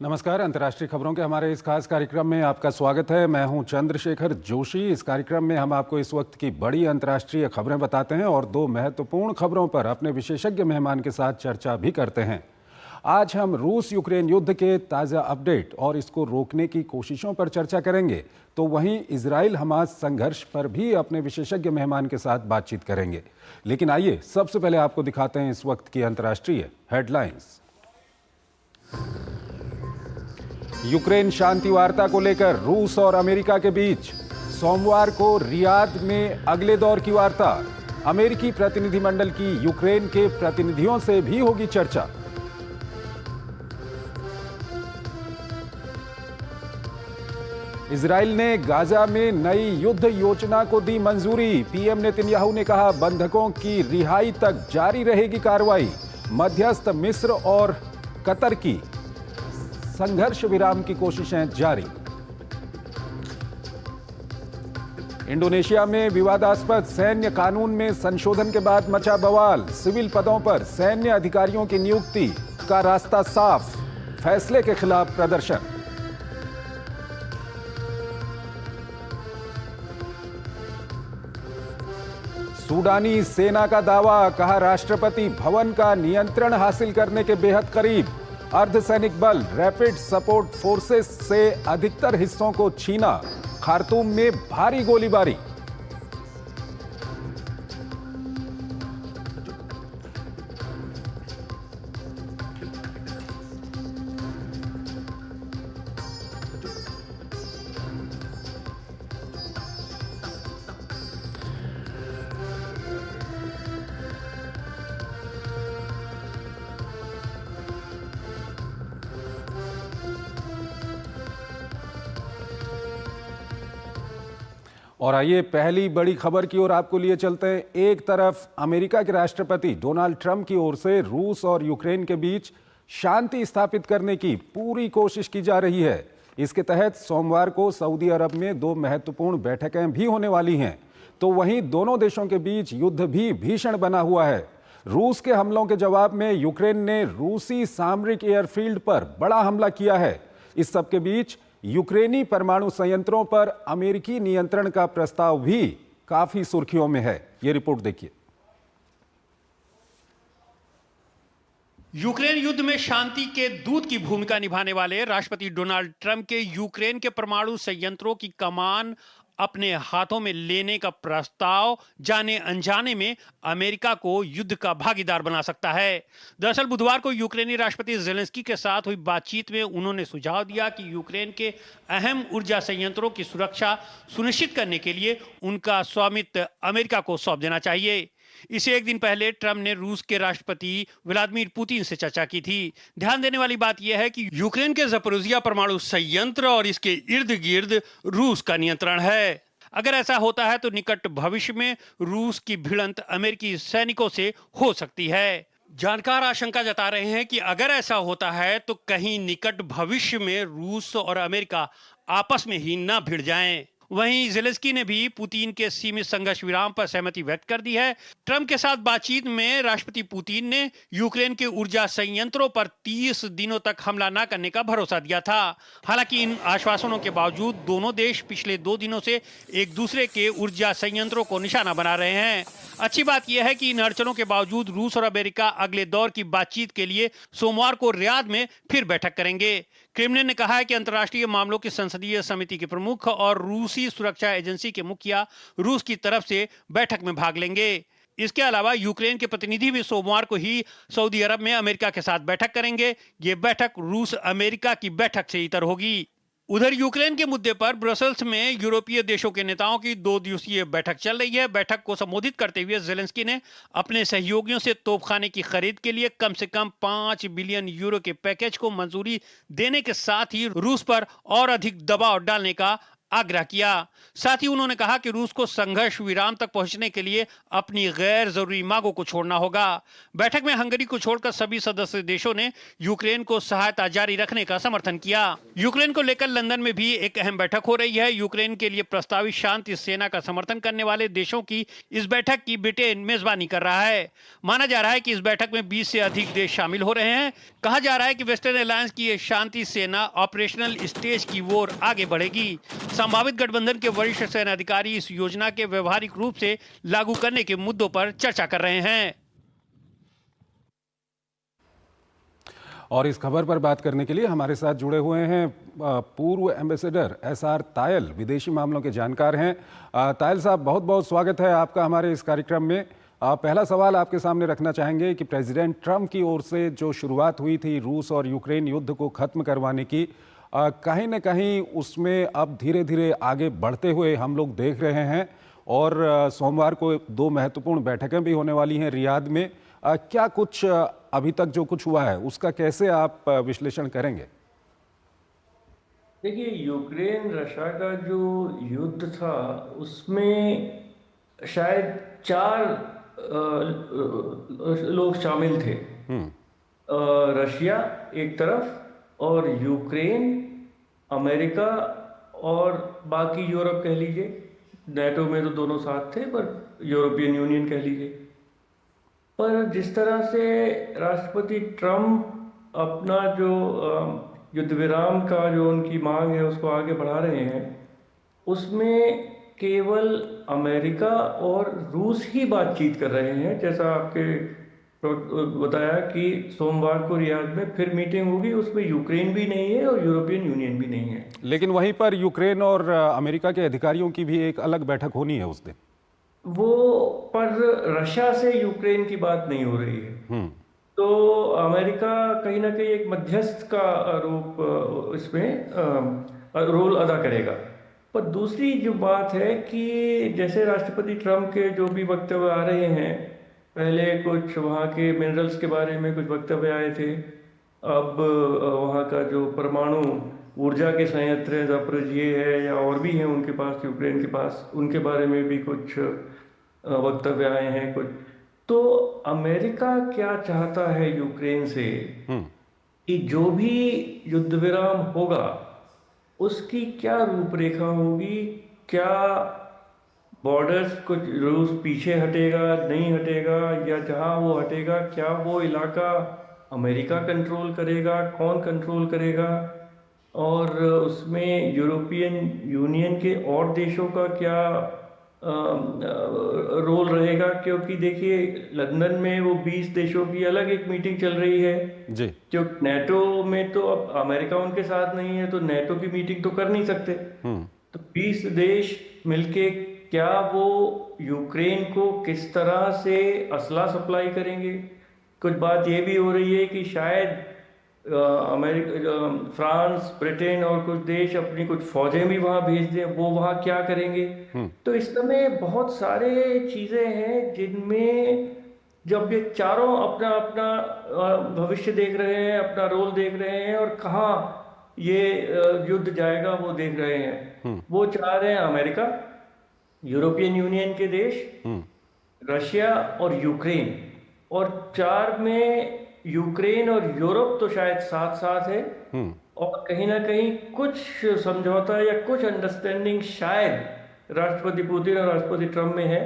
नमस्कार। अंतर्राष्ट्रीय खबरों के हमारे इस खास कार्यक्रम में आपका स्वागत है। मैं हूं चंद्रशेखर जोशी। इस कार्यक्रम में हम आपको इस वक्त की बड़ी अंतर्राष्ट्रीय खबरें बताते हैं और दो महत्वपूर्ण खबरों पर अपने विशेषज्ञ मेहमान के साथ चर्चा भी करते हैं। आज हम रूस यूक्रेन युद्ध के ताज़ा अपडेट और इसको रोकने की कोशिशों पर चर्चा करेंगे, तो वहीं इजराइल हमास संघर्ष पर भी अपने विशेषज्ञ मेहमान के साथ बातचीत करेंगे। लेकिन आइए सबसे पहले आपको दिखाते हैं इस वक्त की अंतर्राष्ट्रीय हेडलाइंस। यूक्रेन शांति वार्ता को लेकर रूस और अमेरिका के बीच सोमवार को रियाद में अगले दौर की वार्ता। अमेरिकी प्रतिनिधिमंडल की यूक्रेन के प्रतिनिधियों से भी होगी चर्चा। इजराइल ने गाजा में नई युद्ध योजना को दी मंजूरी। पीएम नेतन्याहू ने कहा, बंधकों की रिहाई तक जारी रहेगी कार्रवाई। मध्यस्थ मिस्र और कतर की संघर्ष विराम की कोशिशें जारी। इंडोनेशिया में विवादास्पद सैन्य कानून में संशोधन के बाद मचा बवाल। सिविल पदों पर सैन्य अधिकारियों की नियुक्ति का रास्ता साफ। फैसले के खिलाफ प्रदर्शन। सूडानी सेना का दावा, कहा राष्ट्रपति भवन का नियंत्रण हासिल करने के बेहद करीब। अर्धसैनिक बल रैपिड सपोर्ट फोर्सेस से अधिकतर हिस्सों को छीना। खार्तूम में भारी गोलीबारी। और आइए पहली बड़ी खबर की ओर आपको लिए चलते हैं। एक तरफ अमेरिका के राष्ट्रपति डोनाल्ड ट्रंप की ओर से रूस और यूक्रेन के बीच शांति स्थापित करने की पूरी कोशिश की जा रही है। इसके तहत सोमवार को सऊदी अरब में दो महत्वपूर्ण बैठकें भी होने वाली हैं। तो वहीं दोनों देशों के बीच युद्ध भी भीषण बना हुआ है। रूस के हमलों के जवाब में यूक्रेन ने रूसी सामरिक एयरफील्ड पर बड़ा हमला किया है। इस सबके बीच यूक्रेनी परमाणु संयंत्रों पर अमेरिकी नियंत्रण का प्रस्ताव भी काफी सुर्खियों में है। ये रिपोर्ट देखिए। यूक्रेन युद्ध में शांति के दूत की भूमिका निभाने वाले राष्ट्रपति डोनाल्ड ट्रंप के यूक्रेन के परमाणु संयंत्रों की कमान अपने हाथों में लेने का प्रस्ताव जाने अनजाने में अमेरिका को युद्ध का भागीदार बना सकता है। दरअसल बुधवार को यूक्रेनी राष्ट्रपति जेलेंस्की के साथ हुई बातचीत में उन्होंने सुझाव दिया कि यूक्रेन के अहम ऊर्जा संयंत्रों की सुरक्षा सुनिश्चित करने के लिए उनका स्वामित्व अमेरिका को सौंप देना चाहिए। इसे एक दिन पहले ट्रंप ने रूस के राष्ट्रपति व्लादिमीर पुतिन से चर्चा की थी। ध्यान देने वाली बात यह है कि यूक्रेन के ज़पोरिज़िया परमाणु संयंत्र और इसके इर्द गिर्द रूस का नियंत्रण है। अगर ऐसा होता है तो निकट भविष्य में रूस की भिड़ंत अमेरिकी सैनिकों से हो सकती है। जानकार आशंका जता रहे हैं कि अगर ऐसा होता है तो कहीं निकट भविष्य में रूस और अमेरिका आपस में ही न भिड़ जाएं। वहीं जेलेंस्की ने भी पुतिन के सीमित संघर्ष विराम पर सहमति व्यक्त कर दी है। ट्रंप के साथ बातचीत में राष्ट्रपति पुतिन ने यूक्रेन के ऊर्जा संयंत्रों पर 30 दिनों तक हमला न करने का भरोसा दिया था। हालांकि इन आश्वासनों के बावजूद दोनों देश पिछले 2 दिनों से एक दूसरे के ऊर्जा संयंत्रों को निशाना बना रहे हैं। अच्छी बात यह है कि इन अड़चनों के बावजूद रूस और अमेरिका अगले दौर की बातचीत के लिए सोमवार को रियाद में फिर बैठक करेंगे। क्रेमलिन ने कहा है कि अंतर्राष्ट्रीय मामलों की संसदीय समिति के प्रमुख और रूसी सुरक्षा एजेंसी के मुखिया रूस की तरफ से बैठक में भाग लेंगे। इसके अलावा यूक्रेन के प्रतिनिधि भी सोमवार को ही सऊदी अरब में अमेरिका के साथ बैठक करेंगे। ये बैठक रूस अमेरिका की बैठक से इतर होगी। उधर यूक्रेन के मुद्दे पर ब्रसेल्स में यूरोपीय देशों के नेताओं की 2 दिवसीय बैठक चल रही है। बैठक को संबोधित करते हुए जेलेंस्की ने अपने सहयोगियों से तोपखाने की खरीद के लिए कम से कम 5 बिलियन यूरो के पैकेज को मंजूरी देने के साथ ही रूस पर और अधिक दबाव डालने का आग्रह किया। साथ ही उन्होंने कहा कि रूस को संघर्ष विराम तक पहुंचने के लिए अपनी गैर जरूरी मांगों को छोड़ना होगा। बैठक में हंगरी को छोड़कर सभी सदस्य देशों ने यूक्रेन को सहायता जारी रखने का समर्थन किया। यूक्रेन को लेकर लंदन में भी एक अहम बैठक हो रही है। यूक्रेन के लिए प्रस्तावित शांति सेना का समर्थन करने वाले देशों की इस बैठक की ब्रिटेन मेजबानी कर रहा है। माना जा रहा है कि इस बैठक में 20 से अधिक देश शामिल हो रहे हैं। कहा जा रहा है कि वेस्टर्न अलायंस की ये शांति सेना ऑपरेशनल स्टेज की ओर आगे बढ़ेगी। संभावित गठबंधन के वरिष्ठ सेना अधिकारी इस योजना के व्यवहारिक रूप से लागू करने के मुद्दों पर चर्चा कर रहे हैं। और इस खबर पर बात करने के लिए हमारे साथ जुड़े हुए हैं पूर्व एम्बेसडर SR तायल, विदेशी मामलों के जानकार हैं। तायल साहब, बहुत बहुत स्वागत है आपका हमारे इस कार्यक्रम में। पहला सवाल आपके सामने रखना चाहेंगे कि प्रेसिडेंट ट्रंप की ओर से जो शुरुआत हुई थी रूस और यूक्रेन युद्ध को खत्म करवाने की, कहीं न कहीं उसमें अब धीरे धीरे आगे बढ़ते हुए हम लोग देख रहे हैं और सोमवार को 2 महत्वपूर्ण बैठकें भी होने वाली हैं रियाद में। क्या कुछ अभी तक जो कुछ हुआ है उसका कैसे आप विश्लेषण करेंगे? देखिए, यूक्रेन रशिया का जो युद्ध था उसमें शायद 4 लोग शामिल थे। रशिया एक तरफ और यूक्रेन, अमेरिका और बाकी यूरोप कह लीजिए। नेटो में तो दोनों साथ थे, पर यूरोपियन यूनियन कह लीजिए। पर जिस तरह से राष्ट्रपति ट्रंप अपना जो युद्ध विराम का जो उनकी मांग है उसको आगे बढ़ा रहे हैं, उसमें केवल अमेरिका और रूस ही बातचीत कर रहे हैं। जैसा आपके बताया कि सोमवार को रियाद में फिर मीटिंग होगी, उसमें यूक्रेन भी नहीं है और यूरोपियन यूनियन भी नहीं है। लेकिन वहीं पर यूक्रेन और अमेरिका के अधिकारियों की भी एक अलग बैठक होनी है उस दिन। वो पर रशिया से यूक्रेन की बात नहीं हो रही है। तो अमेरिका कहीं ना कहीं एक मध्यस्थ का रूप इसमें रोल अदा करेगा। पर दूसरी जो बात है कि जैसे राष्ट्रपति ट्रंप के जो भी वक्तव्य आ रहे हैं, पहले कुछ वहाँ के मिनरल्स के बारे में कुछ वक्तव्य आए थे, अब वहाँ का जो परमाणु ऊर्जा के संयंत्र है, ज़ापोरिज़िया है या और भी हैं उनके पास, यूक्रेन के पास, उनके बारे में भी कुछ वक्तव्य आए हैं कुछ। तो अमेरिका क्या चाहता है यूक्रेन से कि जो भी युद्ध विराम होगा उसकी क्या रूपरेखा होगी, क्या बॉर्डर्स कुछ रूस पीछे हटेगा नहीं हटेगा, या जहां वो हटेगा क्या वो इलाका अमेरिका कंट्रोल करेगा, कौन कंट्रोल करेगा, और उसमें यूरोपियन यूनियन के और देशों का क्या रोल रहेगा। क्योंकि देखिए, लंदन में वो 20 देशों की अलग एक मीटिंग चल रही है जी। जो नेटो में, तो अब अमेरिका उनके साथ नहीं है तो नेटो की मीटिंग तो कर नहीं सकते। तो 20 देश मिलके क्या वो यूक्रेन को किस तरह से असला सप्लाई करेंगे। कुछ बात ये भी हो रही है कि शायद अमेरिका, फ्रांस, ब्रिटेन और कुछ देश अपनी कुछ फौजें भी वहां भेज दें, वो वहां क्या करेंगे। तो इस समय बहुत सारे चीजें हैं जिनमें जब ये चारों अपना अपना भविष्य देख रहे हैं, अपना रोल देख रहे हैं और कहाँ ये युद्ध जाएगा वो देख रहे हैं। वो चाह रहे हैं अमेरिका, यूरोपियन यूनियन के देश, रशिया और यूक्रेन, और 4 में यूक्रेन और यूरोप तो शायद साथ साथ है, और कहीं ना कहीं कुछ समझौता या कुछ अंडरस्टैंडिंग शायद राष्ट्रपति पुतिन और राष्ट्रपति ट्रंप में है।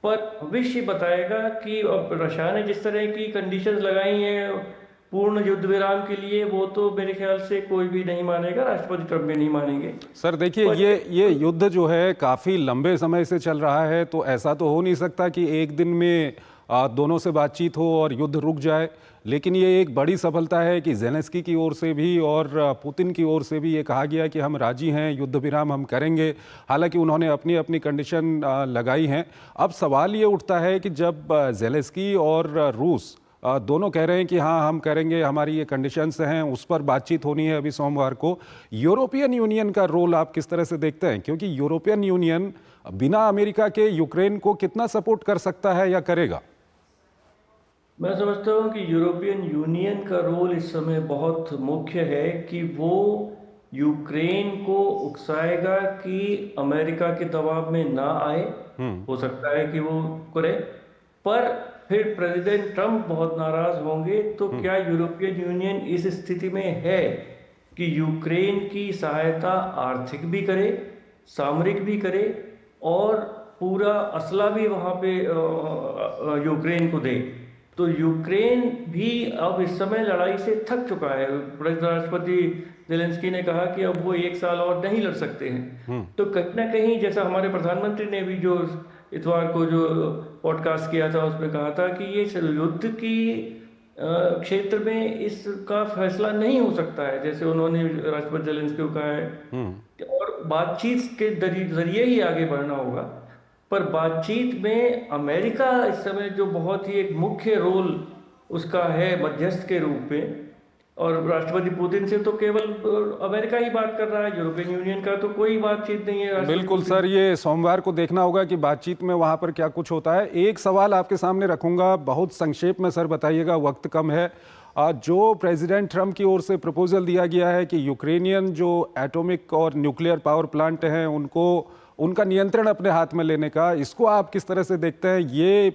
पर भविष्य बताएगा कि अब रशिया ने जिस तरह की कंडीशंस लगाई हैं पूर्ण युद्ध विराम के लिए, वो तो मेरे ख्याल से कोई भी नहीं मानेगा, राष्ट्रपति ट्रंप भी नहीं मानेंगे। सर देखिए, ये युद्ध जो है काफी लंबे समय से चल रहा है, तो ऐसा तो हो नहीं सकता कि एक दिन में दोनों से बातचीत हो और युद्ध रुक जाए। लेकिन ये एक बड़ी सफलता है कि ज़ेलेंस्की की ओर से भी और पुतिन की ओर से भी ये कहा गया कि हम राजी हैं, युद्ध विराम हम करेंगे। हालांकि उन्होंने अपनी अपनी कंडीशन लगाई हैं। अब सवाल ये उठता है कि जब ज़ेलेंस्की और रूस दोनों कह रहे हैं कि हाँ हम करेंगे, हमारी ये कंडीशंस हैं, उस पर बातचीत होनी है अभी सोमवार को, यूरोपियन यूनियन का रोल आप किस तरह से देखते हैं? क्योंकि यूरोपियन यूनियन बिना अमेरिका के यूक्रेन को कितना सपोर्ट कर सकता है या करेगा? मैं समझता हूँ कि यूरोपियन यूनियन का रोल इस समय बहुत मुख्य है कि वो यूक्रेन को उकसाएगा कि अमेरिका के दबाव में ना आए। हो सकता है कि वो करे, पर फिर प्रेसिडेंट ट्रम्प बहुत नाराज होंगे। तो क्या यूरोपियन यूनियन इस स्थिति में है कि यूक्रेन की सहायता आर्थिक भी करे, सामरिक भी करे और पूरा असला भी वहाँ पे यूक्रेन को दे? तो यूक्रेन भी अब इस समय लड़ाई से थक चुका है। राष्ट्रपति जेलेंस्की ने कहा कि अब वो 1 साल और नहीं लड़ सकते हैं। तो कहीं ना कहीं, जैसा हमारे प्रधानमंत्री ने भी जो इतवार को जो पॉडकास्ट किया था उसमें कहा था कि ये युद्ध की क्षेत्र में इसका फैसला नहीं हो सकता है, जैसे उन्होंने राष्ट्रपति जेलेंस्की को कहा है, और बातचीत के जरिए ही आगे बढ़ना होगा। पर बातचीत में अमेरिका इस समय जो बहुत ही एक मुख्य रोल उसका है मध्यस्थ के रूप में, और राष्ट्रपति पुतिन से तो केवल अमेरिका ही बात कर रहा है, यूरोपियन यूनियन का तो कोई बातचीत नहीं है। बिल्कुल सर, ये सोमवार को देखना होगा कि बातचीत में वहां पर क्या कुछ होता है। एक सवाल आपके सामने रखूंगा, बहुत संक्षेप में सर बताइएगा, वक्त कम है। जो प्रेसिडेंट ट्रम्प की ओर से प्रपोजल दिया गया है कि यूक्रेनियन जो एटॉमिक और न्यूक्लियर पावर प्लांट हैं उनको उनका नियंत्रण अपने हाथ में लेने का, इसको आप किस तरह से देखते हैं? ये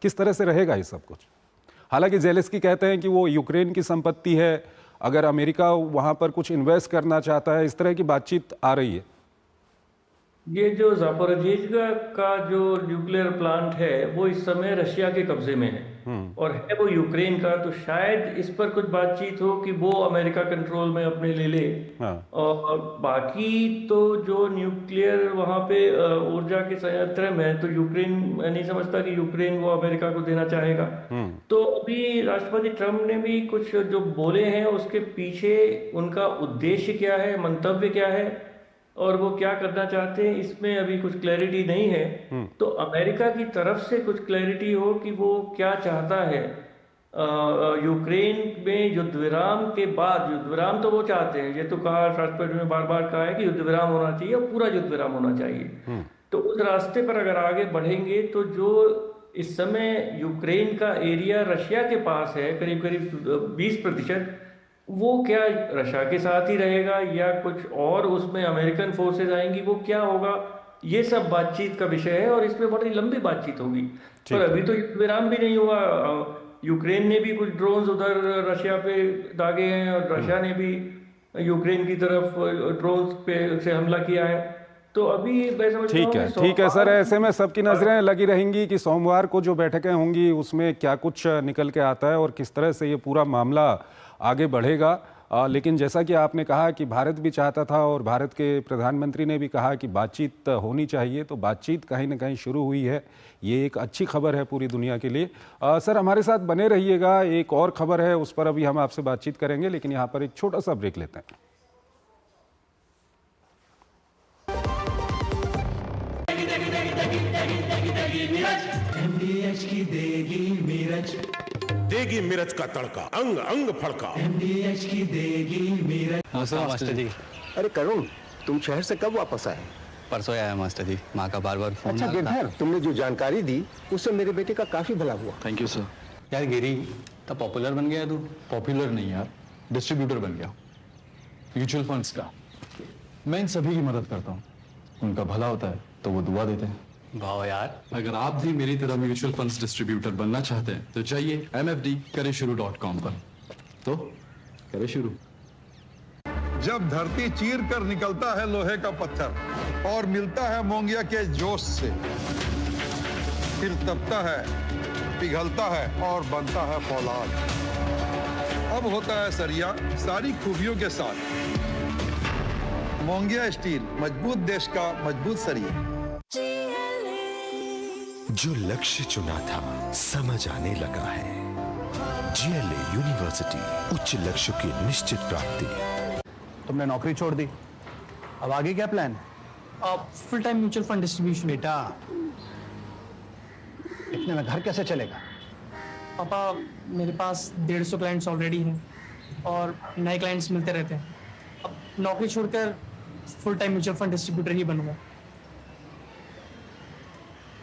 किस तरह से रहेगा ये सब कुछ? हालांकि जेलेंस्की कहते हैं कि वो यूक्रेन की संपत्ति है, अगर अमेरिका वहां पर कुछ इन्वेस्ट करना चाहता है, इस तरह की बातचीत आ रही है। ये जो ज़ापोरिज़िया का जो न्यूक्लियर प्लांट है वो इस समय रशिया के कब्जे में है और है वो यूक्रेन का। तो शायद इस पर कुछ बातचीत हो कि वो अमेरिका कंट्रोल में अपने ले ले। और बाकी तो जो न्यूक्लियर वहाँ पे ऊर्जा के संयंत्र में, तो यूक्रेन, मैं नहीं समझता कि यूक्रेन वो अमेरिका को देना चाहेगा। तो अभी राष्ट्रपति ट्रम्प ने भी कुछ जो बोले हैं उसके पीछे उनका उद्देश्य क्या है, मंतव्य क्या है और वो क्या करना चाहते हैं, इसमें अभी कुछ क्लैरिटी नहीं है। तो अमेरिका की तरफ से कुछ क्लैरिटी हो कि वो क्या चाहता है। यूक्रेन में युद्ध विराम के बाद, युद्ध विराम तो वो चाहते हैं, ये तो कहा राष्ट्रपति ने बार बार कहा है कि युद्ध विराम होना चाहिए और पूरा युद्ध विराम होना चाहिए। तो उस रास्ते पर अगर आगे बढ़ेंगे तो जो इस समय यूक्रेन का एरिया रशिया के पास है, करीब करीब 20%, वो क्या रशिया के साथ ही रहेगा या कुछ और उसमें अमेरिकन फोर्सेस आएंगी, वो क्या होगा, ये सब बातचीत का विषय है और इसमें बड़ी लंबी बातचीत होगी। पर अभी तो युद्ध विराम भी नहीं हुआ। यूक्रेन ने भी कुछ ड्रोन्स उधर रशिया पे दागे हैं और रशिया ने भी यूक्रेन की तरफ ड्रोन्स पे से हमला किया है। तो अभी मैं समझता हूं कि ठीक है सर, ऐसे में सबकी नजरें लगी रहेंगी कि सोमवार को जो बैठकें होंगी उसमें क्या कुछ निकल के आता है और किस तरह से ये पूरा मामला आगे बढ़ेगा। लेकिन जैसा कि आपने कहा कि भारत भी चाहता था और भारत के प्रधानमंत्री ने भी कहा कि बातचीत होनी चाहिए, तो बातचीत कहीं ना कहीं शुरू हुई है। ये एक अच्छी खबर है पूरी दुनिया के लिए। सर हमारे साथ बने रहिएगा, एक और खबर है उस पर अभी हम आपसे बातचीत करेंगे, लेकिन यहाँ पर एक छोटा सा ब्रेक लेते हैं। देगी मिर्च का तड़का, अंग अंग फड़का। MDH की देगी मिर्च। नमस्ते मास्टर जी। अरे करुण, तुम शहर से कब वापस आए? परसों आया मास्टर जी, माँ का बार बार फोन अच्छा गिरधर, तुमने जो जानकारी दी उससे मेरे बेटे का काफी भला हुआ। Thank you sir. यार गिरी, तब पॉपुलर बन गया तू। पॉपुलर नहीं यार, डिस्ट्रीब्यूटर बन गया म्यूचुअल फंड्स का। मैं इन सभी की मदद करता हूँ, उनका भला होता है तो वो दुआ देते हैं। वाह यार। अगर आप भी मेरी तरह म्यूचुअल फंड्स डिस्ट्रीब्यूटर बनना चाहते हैं तो जाइए mfdkareshuru.com पर। तो करें शुरू। जब धरती चीर कर निकलता है लोहे का पत्थर और मिलता है मोंगिया के जोश से, फिर तपता है, पिघलता है और बनता है फौलाद। अब होता है सरिया सारी खूबियों के साथ। मोंगिया स्टील, मजबूत देश का मजबूत सरिया। जो लक्ष्य चुना था समझ आने लगा है। GLA यूनिवर्सिटी, उच्च लक्ष्य की निश्चित प्राप्ति। तुमने नौकरी छोड़ दी, अब आगे क्या प्लान है? Full time mutual fund distribution. बेटा, इतने में घर कैसे चलेगा? पापा, मेरे पास 150 क्लाइंट्स ऑलरेडी हैं और नए क्लाइंट्स मिलते रहते हैं। अब नौकरी छोड़कर full time mutual fund distributor ही बनूंगा।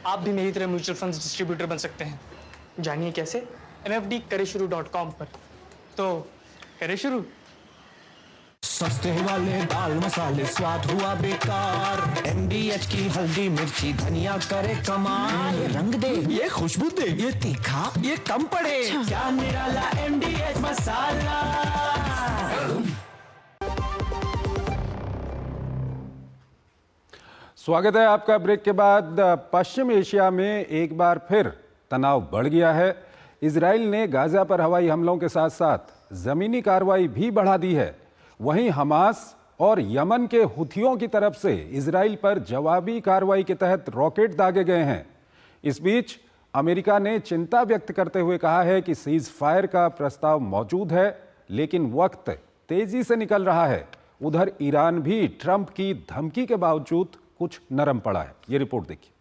आप भी मेरी तरह म्यूचुअल फंड डिस्ट्रीब्यूटर बन सकते हैं। जानिए कैसे? mfdkareshuru.com पर। तो करें शुरू। सस्ते वाले दाल मसाले स्वाद हुआ बेकार। MDH की हल्दी मिर्ची धनिया करे कमाल। ये रंग दे, ये खुशबू दे, ये तीखा, ये कम पड़े। क्या निराला MDH मसाला। स्वागत है आपका ब्रेक के बाद। पश्चिम एशिया में एक बार फिर तनाव बढ़ गया है। इजराइल ने गाजा पर हवाई हमलों के साथ साथ जमीनी कार्रवाई भी बढ़ा दी है। वहीं हमास और यमन के हुथियों की तरफ से इजराइल पर जवाबी कार्रवाई के तहत रॉकेट दागे गए हैं। इस बीच अमेरिका ने चिंता व्यक्त करते हुए कहा है कि सीज फायर का प्रस्ताव मौजूद है, लेकिन वक्त तेजी से निकल रहा है। उधर ईरान भी ट्रंप की धमकी के बावजूद कुछ नरम पड़ा है। ये रिपोर्ट देखिए।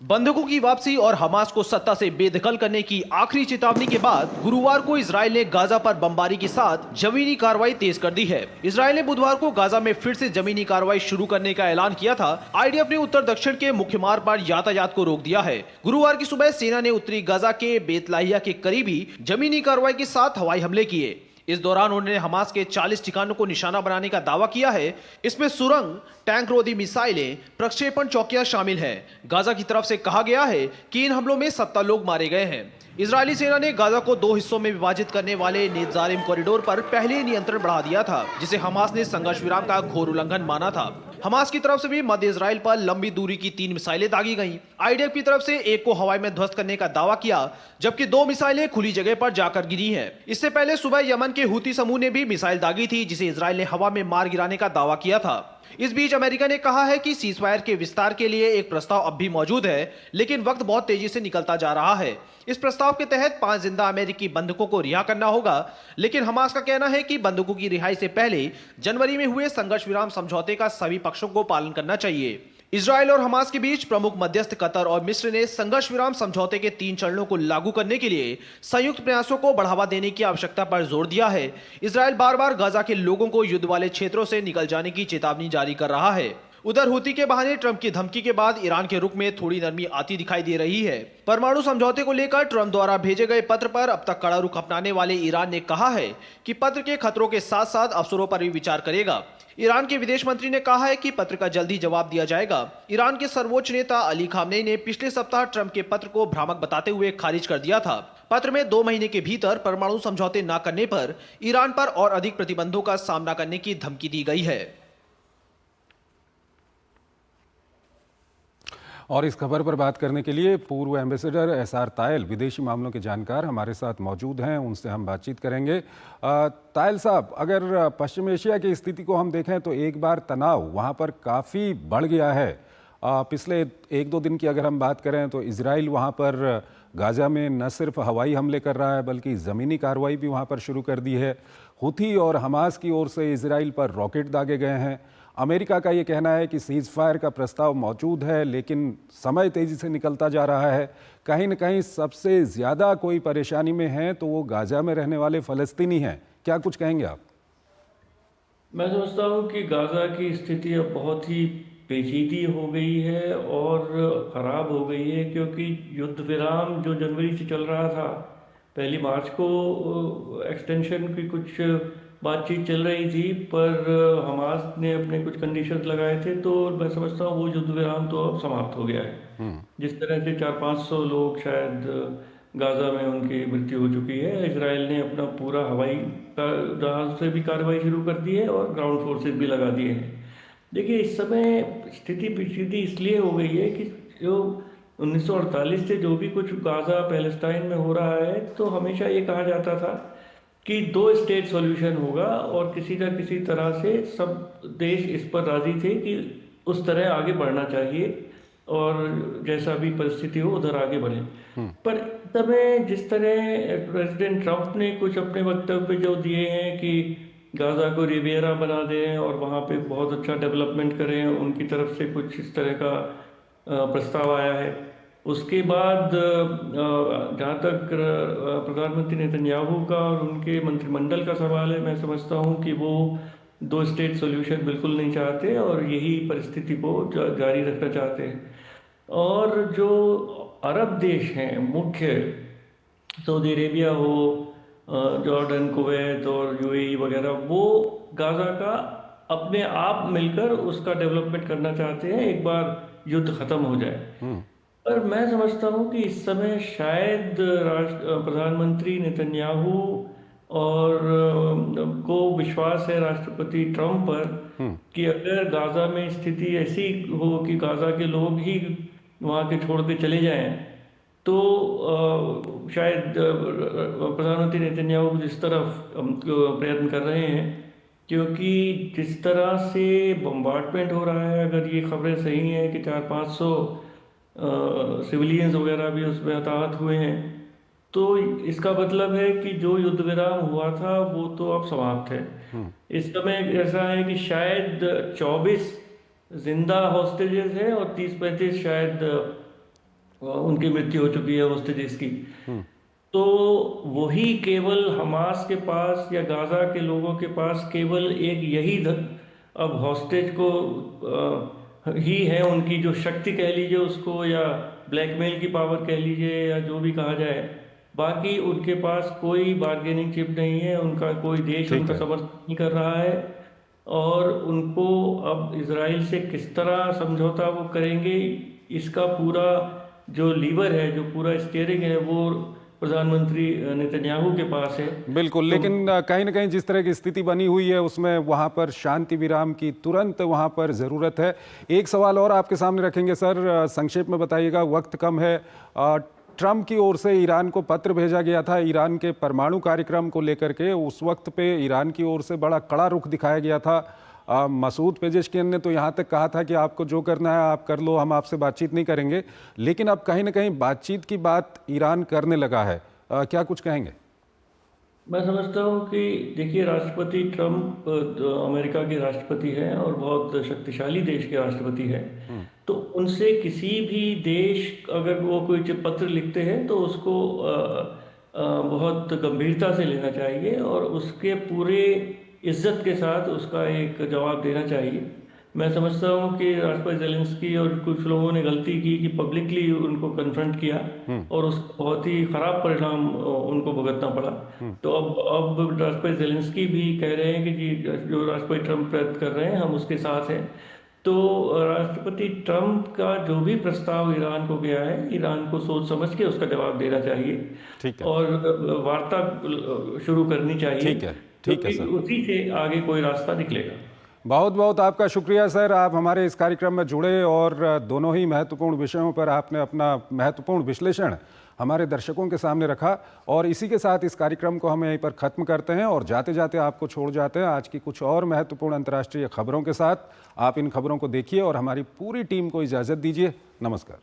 बंधकों की वापसी और हमास को सत्ता से बेदखल करने की आखिरी चेतावनी के बाद गुरुवार को इजराइल ने गाजा पर बमबारी के साथ जमीनी कार्रवाई तेज कर दी है। इजराइल ने बुधवार को गाजा में फिर से जमीनी कार्रवाई शुरू करने का ऐलान किया था। IDF ने उत्तर दक्षिण के मुख्य मार्ग पर यातायात को रोक दिया है। गुरुवार की सुबह सेना ने उत्तरी गाजा के बेतलाहिया के करीबी जमीनी कार्रवाई के साथ हवाई हमले किए। इस दौरान उन्होंने हमास के 40 ठिकानों को निशाना बनाने का दावा किया है। इसमें सुरंग, टैंक रोधी मिसाइलें, प्रक्षेपण चौकियां शामिल हैं। गाजा की तरफ से कहा गया है कि इन हमलों में 70 लोग मारे गए हैं। इजरायली सेना ने गाजा को 2 हिस्सों में विभाजित करने वाले नेत्जारिम कॉरिडोर पर पहले ही नियंत्रण बढ़ा दिया था, जिसे हमास ने संघर्ष विराम का घोर उल्लंघन माना था। हमास की तरफ से भी मध्य इजराइल पर लंबी दूरी की 3 मिसाइलें दागी गईं। IDF की तरफ से एक को हवाई में ध्वस्त करने का दावा किया, जबकि 2 मिसाइलें खुली जगह पर जाकर गिरी हैं। इससे पहले सुबह यमन के हूती समूह ने भी मिसाइल दागी थी, जिसे इजराइल ने हवा में मार गिराने का दावा किया था। इस बीच अमेरिका ने कहा है कि सीजफायर के विस्तार के लिए एक प्रस्ताव अब भी मौजूद है, लेकिन वक्त बहुत तेजी से निकलता जा रहा है। इस प्रस्ताव के तहत 5 जिंदा अमेरिकी बंधकों को रिहा करना होगा, लेकिन हमास का कहना है कि बंधकों की रिहाई से पहले जनवरी में हुए संघर्ष विराम समझौते का सभी पक्षों को पालन करना चाहिए। इजराइल और हमास के बीच प्रमुख मध्यस्थ कतर और मिस्र ने संघर्ष विराम समझौते के 3 चरणों को लागू करने के लिए संयुक्त प्रयासों को बढ़ावा देने की आवश्यकता पर जोर दिया है। इजराइल बार-बार गाजा के लोगों को युद्ध वाले क्षेत्रों से निकल जाने की चेतावनी जारी कर रहा है। उधर हूती के बहाने ट्रंप की धमकी के बाद ईरान के रुख में थोड़ी नरमी आती दिखाई दे रही है। परमाणु समझौते को लेकर ट्रंप द्वारा भेजे गए पत्र पर अब तक कड़ा रुख अपनाने वाले ईरान ने कहा है कि पत्र के खतरों के साथ साथ अवसरों पर भी विचार करेगा। ईरान के विदेश मंत्री ने कहा है कि पत्र का जल्दी जवाब दिया जाएगा। ईरान के सर्वोच्च नेता अली खामनेई ने पिछले सप्ताह ट्रंप के पत्र को भ्रामक बताते हुए खारिज कर दिया था। पत्र में 2 महीने के भीतर परमाणु समझौते न करने पर ईरान पर और अधिक प्रतिबंधों का सामना करने की धमकी दी गई है। और इस खबर पर बात करने के लिए पूर्व एम्बेसडर SR तायल, विदेशी मामलों के जानकार, हमारे साथ मौजूद हैं। उनसे हम बातचीत करेंगे। तायल साहब, अगर पश्चिम एशिया की स्थिति को हम देखें तो एक बार तनाव वहाँ पर काफ़ी बढ़ गया है। पिछले 1-2 दिन की अगर हम बात करें तो इजराइल वहाँ पर गाजा में न सिर्फ हवाई हमले कर रहा है, बल्कि ज़मीनी कार्रवाई भी वहाँ पर शुरू कर दी है। हुथी और हमास की ओर से इजराइल पर रॉकेट दागे गए हैं। अमेरिका का ये कहना है कि सीज फायर का प्रस्ताव मौजूद है, लेकिन समय तेजी से निकलता जा रहा है। कहीं न कहीं सबसे ज़्यादा कोई परेशानी में है तो वो गाजा में रहने वाले फ़लस्तीनी हैं। क्या कुछ कहेंगे आप? मैं समझता हूँ कि गाजा की स्थिति अब बहुत ही पेचीदी हो गई है और ख़राब हो गई है, क्योंकि युद्ध विराम जो जनवरी से चल रहा था, 1 मार्च को एक्सटेंशन की कुछ बातचीत चल रही थी, पर हमास ने अपने कुछ कंडीशंस लगाए थे, तो मैं समझता हूँ वो युद्ध विराम तो अब समाप्त हो गया है। जिस तरह से 400-500 लोग शायद गाजा में उनकी मृत्यु हो चुकी है। इजराइल ने अपना पूरा हवाई जहाज से भी कार्रवाई शुरू कर दी है और ग्राउंड फोर्सेस भी लगा दिए हैं। देखिए, इस समय स्थिति पेचीदी इसलिए हो गई है कि जो 1948 से जो भी कुछ गाजा पैलेस्टाइन में हो रहा है, तो हमेशा ये कहा जाता था कि 2 स्टेट सॉल्यूशन होगा और किसी न किसी तरह से सब देश इस पर राजी थे कि उस तरह आगे बढ़ना चाहिए और जैसा भी परिस्थिति हो उधर आगे बढ़े। पर तब जिस तरह प्रेसिडेंट ट्रंप ने कुछ अपने वक्तव्य जो दिए हैं कि गाजा को रिवियरा बना दें और वहाँ पे बहुत अच्छा डेवलपमेंट करें, उनकी तरफ से कुछ इस तरह का प्रस्ताव आया है। उसके बाद जहाँ तक प्रधानमंत्री नेतन्याहू का और उनके मंत्रिमंडल का सवाल है, मैं समझता हूँ कि वो 2 स्टेट सॉल्यूशन बिल्कुल नहीं चाहते और यही परिस्थिति को जारी रखना चाहते हैं। और जो अरब देश हैं मुख्य, सऊदी अरेबिया हो, जॉर्डन, कुवैत और यूएई वगैरह, वो गाजा का अपने आप मिलकर उसका डेवलपमेंट करना चाहते हैं एक बार युद्ध खत्म हो जाए। पर मैं समझता हूँ कि इस समय शायद प्रधानमंत्री नेतन्याहू और को विश्वास है राष्ट्रपति ट्रंप पर कि अगर गाजा में स्थिति ऐसी हो कि गाजा के लोग ही वहाँ के छोड़ के चले जाएं, तो शायद प्रधानमंत्री नेतन्याहू जिस तरफ प्रयत्न कर रहे हैं, क्योंकि जिस तरह से बम्बार्डमेंट हो रहा है, अगर ये खबरें सही हैं कि 400-500 सिविलियंस वगैरह भी उसमें हताहत हुए हैं, तो इसका मतलब है कि जो युद्ध विराम हुआ था वो तो अब समाप्त है। इस समय ऐसा है कि शायद 24 जिंदा हॉस्टेजेस हैं और 30-35 शायद उनकी मृत्यु हो चुकी है हॉस्टेजेस की। तो वही केवल हमास के पास या गाजा के लोगों के पास केवल एक यही अब हॉस्टेज को ही है उनकी जो शक्ति कह लीजिए उसको, या ब्लैकमेल की पावर कह लीजिए, या जो भी कहा जाए। बाकी उनके पास कोई बार्गेनिंग चिप नहीं है, उनका कोई देश उनका समर्थन नहीं कर रहा है, और उनको अब इजराइल से किस तरह समझौता वो करेंगे, इसका पूरा जो लीवर है, जो पूरा स्टीयरिंग है, वो प्रधानमंत्री नेतन्याहू के पास है। बिल्कुल, लेकिन कहीं ना कहीं जिस तरह की स्थिति बनी हुई है उसमें वहाँ पर शांति विराम की तुरंत वहाँ पर ज़रूरत है। एक सवाल और आपके सामने रखेंगे सर, संक्षेप में बताइएगा, वक्त कम है। ट्रंप की ओर से ईरान को पत्र भेजा गया था ईरान के परमाणु कार्यक्रम को लेकर के। उस वक्त पे ईरान की ओर से बड़ा कड़ा रुख दिखाया गया था। मसूद पेजेशकियान ने तो यहाँ तक कहा था कि आपको जो करना है आप कर लो, हम आपसे बातचीत नहीं करेंगे। लेकिन अब कहीं ना कहीं बातचीत की बात ईरान करने लगा है, क्या कुछ कहेंगे? मैं समझता हूँ कि देखिए, राष्ट्रपति ट्रंप अमेरिका के राष्ट्रपति हैं और बहुत शक्तिशाली देश के राष्ट्रपति हैं। तो उनसे किसी भी देश अगर वो कोई पत्र लिखते हैं तो उसको बहुत गंभीरता से लेना चाहिए और उसके पूरे इज्जत के साथ उसका एक जवाब देना चाहिए। मैं समझता हूँ कि राष्ट्रपति ज़ेलेंस्की और कुछ लोगों ने गलती की कि पब्लिकली उनको कन्फ्रंट किया और उसका बहुत ही ख़राब परिणाम उनको भुगतना पड़ा। तो अब राष्ट्रपति ज़ेलेंस्की भी कह रहे हैं कि जी जो राष्ट्रपति ट्रंप प्रयत्न कर रहे हैं हम उसके साथ हैं। तो राष्ट्रपति ट्रंप का जो भी प्रस्ताव ईरान को गया है, ईरान को सोच समझ के उसका जवाब देना चाहिए। ठीक है। और वार्ता शुरू करनी चाहिए। ठीक है सर, उसी से आगे कोई रास्ता निकलेगा। बहुत बहुत आपका शुक्रिया सर, आप हमारे इस कार्यक्रम में जुड़े और दोनों ही महत्वपूर्ण विषयों पर आपने अपना महत्वपूर्ण विश्लेषण हमारे दर्शकों के सामने रखा। और इसी के साथ इस कार्यक्रम को हम यहीं पर ख़त्म करते हैं और जाते जाते आपको छोड़ जाते हैं आज की कुछ और महत्वपूर्ण अंतर्राष्ट्रीय खबरों के साथ। आप इन खबरों को देखिए और हमारी पूरी टीम को इजाज़त दीजिए। नमस्कार।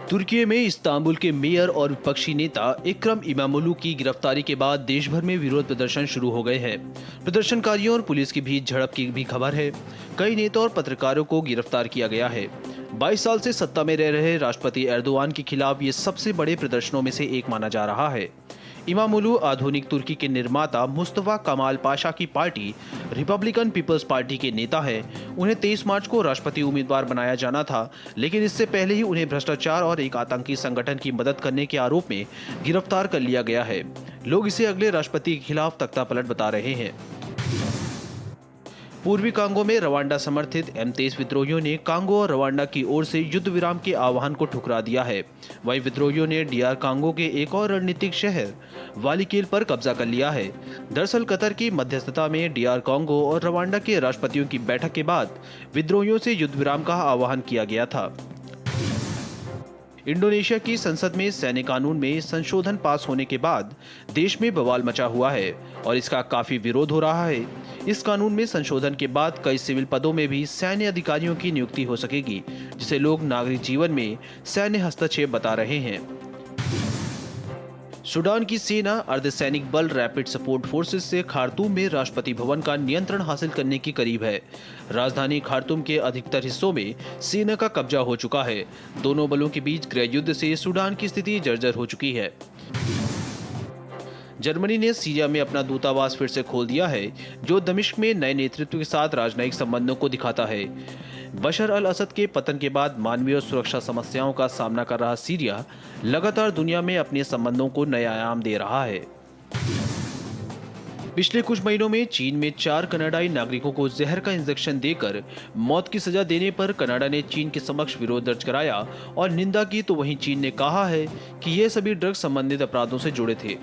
तुर्की में इस्तांबुल के मेयर और विपक्षी नेता इकरम इमामोगलू की गिरफ्तारी के बाद देश भर में विरोध प्रदर्शन शुरू हो गए हैं। प्रदर्शनकारियों और पुलिस के बीच झड़प की भी खबर है। कई नेता और पत्रकारों को गिरफ्तार किया गया है। 22 साल से सत्ता में रह रहे राष्ट्रपति एर्दोआन के खिलाफ ये सबसे बड़े प्रदर्शनों में से एक माना जा रहा है। इमामोगलू आधुनिक तुर्की के निर्माता मुस्तफा कमाल पाशा की पार्टी रिपब्लिकन पीपल्स पार्टी के नेता है। उन्हें 23 मार्च को राष्ट्रपति उम्मीदवार बनाया जाना था, लेकिन इससे पहले ही उन्हें भ्रष्टाचार और एक आतंकी संगठन की मदद करने के आरोप में गिरफ्तार कर लिया गया है। लोग इसे अगले राष्ट्रपति के खिलाफ तख्तापलट बता रहे हैं। पूर्वी कांगो में रवांडा समर्थित M23 विद्रोहियों ने कांगो और रवांडा की ओर से युद्ध विराम के आह्वान को ठुकरा दिया है। वहीं विद्रोहियों ने DR कांगो के एक और रणनीतिक शहर वालिकेल पर कब्जा कर लिया है। दरअसल कतर की मध्यस्थता में DR कांगो और रवांडा के राष्ट्रपतियों की बैठक के बाद विद्रोहियों से युद्ध विराम का आह्वान किया गया था। इंडोनेशिया की संसद में सैन्य कानून में संशोधन पास होने के बाद देश में बवाल मचा हुआ है और इसका काफी विरोध हो रहा है। इस कानून में संशोधन के बाद कई सिविल पदों में भी सैन्य अधिकारियों की नियुक्ति हो सकेगी, जिसे लोग नागरिक जीवन में सैन्य हस्तक्षेप बता रहे हैं। सूडान की सेना अर्धसैनिक बल रैपिड सपोर्ट फोर्सेस से खार्तूम में राष्ट्रपति भवन का नियंत्रण हासिल करने की करीब है। राजधानी खार्तूम के अधिकतर हिस्सों में सेना का कब्जा हो चुका है। दोनों बलों के बीच गृह युद्ध से सूडान की स्थिति जर्जर हो चुकी है। जर्मनी ने सीरिया में अपना दूतावास फिर से खोल दिया है, जो दमिश्क में नए नेतृत्व के साथ राजनयिक संबंधों को दिखाता है। बशर अल असद के पतन के बाद मानवीय और सुरक्षा समस्याओं का सामना कर रहा सीरिया लगातार दुनिया में अपने संबंधों को नए आयाम दे रहा है। पिछले कुछ महीनों में चीन में 4 कनाडाई नागरिकों को जहर का इंजेक्शन देकर मौत की सजा देने पर कनाडा ने चीन के समक्ष विरोध दर्ज कराया और निंदा की, तो वहीं चीन ने कहा है कि ये सभी ड्रग्स संबंधित अपराधों से जुड़े थे।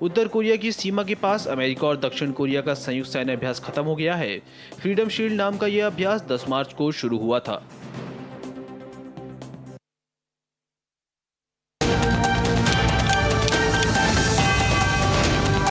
उत्तर कोरिया की सीमा के पास अमेरिका और दक्षिण कोरिया का संयुक्त सैन्य अभ्यास खत्म हो गया है। फ्रीडम शील्ड नाम का यह अभ्यास 10 मार्च को शुरू हुआ था।